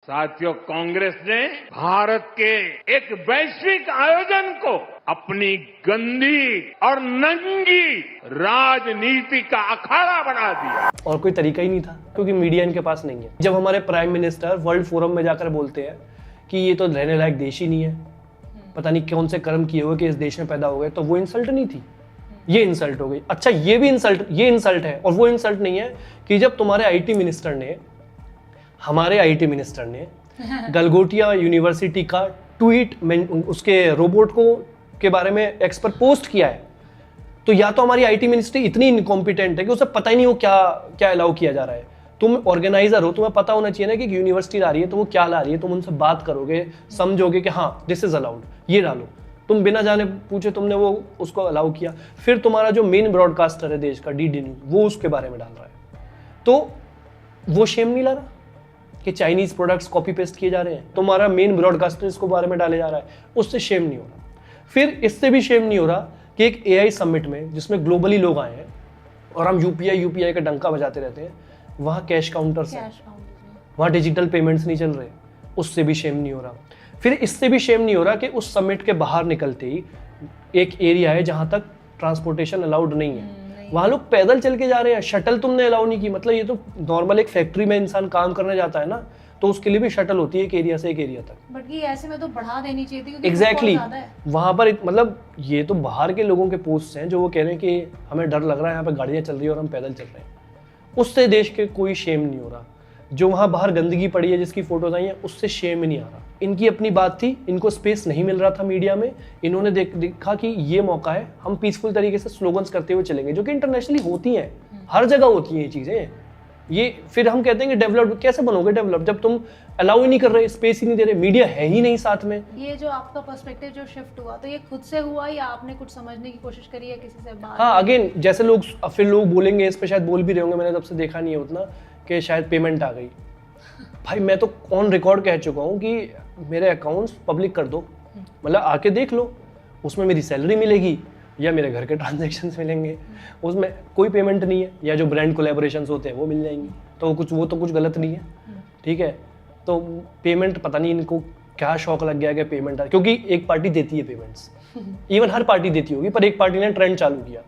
साथियों, कांग्रेस ने भारत के एक वैश्विक आयोजन को अपनी गंदी और नंगी राजनीति का अखाड़ा बना दिया। और कोई तरीका ही नहीं था, क्योंकि मीडिया इनके पास नहीं है। जब हमारे प्राइम मिनिस्टर वर्ल्ड फोरम में जाकर बोलते हैं कि ये तो रहने लायक देश ही नहीं है, पता नहीं कौन से कर्म किए हुए कि इस देश में पैदा हो गए, तो वो इंसल्ट नहीं थी, ये इंसल्ट हो गई। अच्छा, ये इंसल्ट है। और वो इंसल्ट नहीं है कि जब तुम्हारे हमारे आईटी मिनिस्टर ने गलगोटिया यूनिवर्सिटी का ट्वीट उसके रोबोट के बारे में एक्स पर पोस्ट किया है, तो या तो हमारी आईटी मिनिस्ट्री इतनी इनकॉम्पिटेंट है कि उसे पता ही नहीं हो क्या अलाउ किया जा रहा है। तुम ऑर्गेनाइजर हो, तुम्हें पता होना चाहिए ना कि यूनिवर्सिटी ला रही है तो वो क्या ला रही है। तुम उनसे बात करोगे, समझोगे कि हाँ दिस इज अलाउड, ये डालो। तुम बिना जाने पूछे तुमने वो उसको अलाउ किया। फिर तुम्हारा जो मेन ब्रॉडकास्टर है देश का, डीडी न्यूज, वो उसके बारे में डाल रहा है, तो वो शेम नहीं ला रहा कि चाइनीज प्रोडक्ट्स कॉपी पेस्ट किए जा रहे हैं। तुम्हारा मेन ब्रॉडकास्टर इसको बारे में डाले जा रहा है, उससे शेम नहीं हो रहा। फिर इससे भी शेम नहीं हो रहा कि एक एआई समिट में जिसमें ग्लोबली लोग आए हैं और हम यूपीआई का डंका बजाते रहते हैं, वहाँ कैश काउंटर्स हैं, वहाँ डिजिटल पेमेंट्स नहीं चल रहे, उससे भी शेम नहीं हो रहा। फिर इससे भी शेम नहीं हो रहा कि उस समिट के बाहर निकलते ही एक एरिया है जहाँ तक ट्रांसपोर्टेशन अलाउड नहीं है, वहाँ लोग पैदल चल के जा रहे हैं। शटल तुमने अलाउ नहीं की। मतलब ये तो नॉर्मल एक फैक्ट्री में इंसान काम करने जाता है ना, तो उसके लिए भी शटल होती है एक एरिया से एक एरिया तक। बट ये ऐसे में तो बढ़ा देनी चाहिए थी, क्योंकि एग्जैक्टली बहुत ज़्यादा है। वहाँ पर मतलब ये तो बाहर के लोगों के पोस्ट हैं जो वो कह रहे हैं कि हमें डर लग रहा है, यहाँ पे गाड़ियाँ चल रही है और हम पैदल चल रहे हैं। उससे देश के कोई शेम नहीं हो रहा। जो वहाँ बाहर गंदगी पड़ी है जिसकी फोटोज आई हैं, उससे शेम नहीं आ रहा। इनकी अपनी बात थी, इनको स्पेस नहीं मिल रहा था मीडिया में। इन्होंने देखा कि ये मौका है, हम पीसफुल तरीके से स्लोगन्स करते हुए चलेंगे, जो कि इंटरनेशनली होती हैं, हर जगह होती हैं ये चीज़ें। ये फिर हम कहते हैं कि डेवलप्ड, कैसे बनोगे डेवलप जब तुम अलाउ ही नहीं कर रहे, स्पेस ही नहीं दे रहे, मीडिया है ही नहीं साथ में। ये जो आपका पर्सपेक्टिव जो शिफ्ट हुआ, तो ये खुद से हुआ या आपने कुछ समझने की कोशिश करी है किसी से बात? हाँ, अगेन जैसे लोग बोलेंगे, इस पे शायद बोल भी रहे होंगे, मैंने तब से देखा नहीं है उतना, कि शायद पेमेंट आ गई। भाई मैं तो ऑन रिकॉर्ड कह चुका हूँ कि मेरे अकाउंट्स पब्लिक कर दो, मतलब आके देख लो, उसमें मेरी सैलरी मिलेगी या मेरे घर के ट्रांजैक्शंस मिलेंगे, उसमें कोई पेमेंट नहीं है, या जो ब्रांड कोलैबोरेशंस होते हैं वो मिल जाएंगे, तो वो तो कुछ गलत नहीं है, ठीक है। तो पेमेंट पता नहीं इनको क्या शौक लग गया कि पेमेंट, क्योंकि एक पार्टी देती है पेमेंट्स, इवन हर पार्टी देती होगी, पर एक पार्टी ने ट्रेंड चालू किया।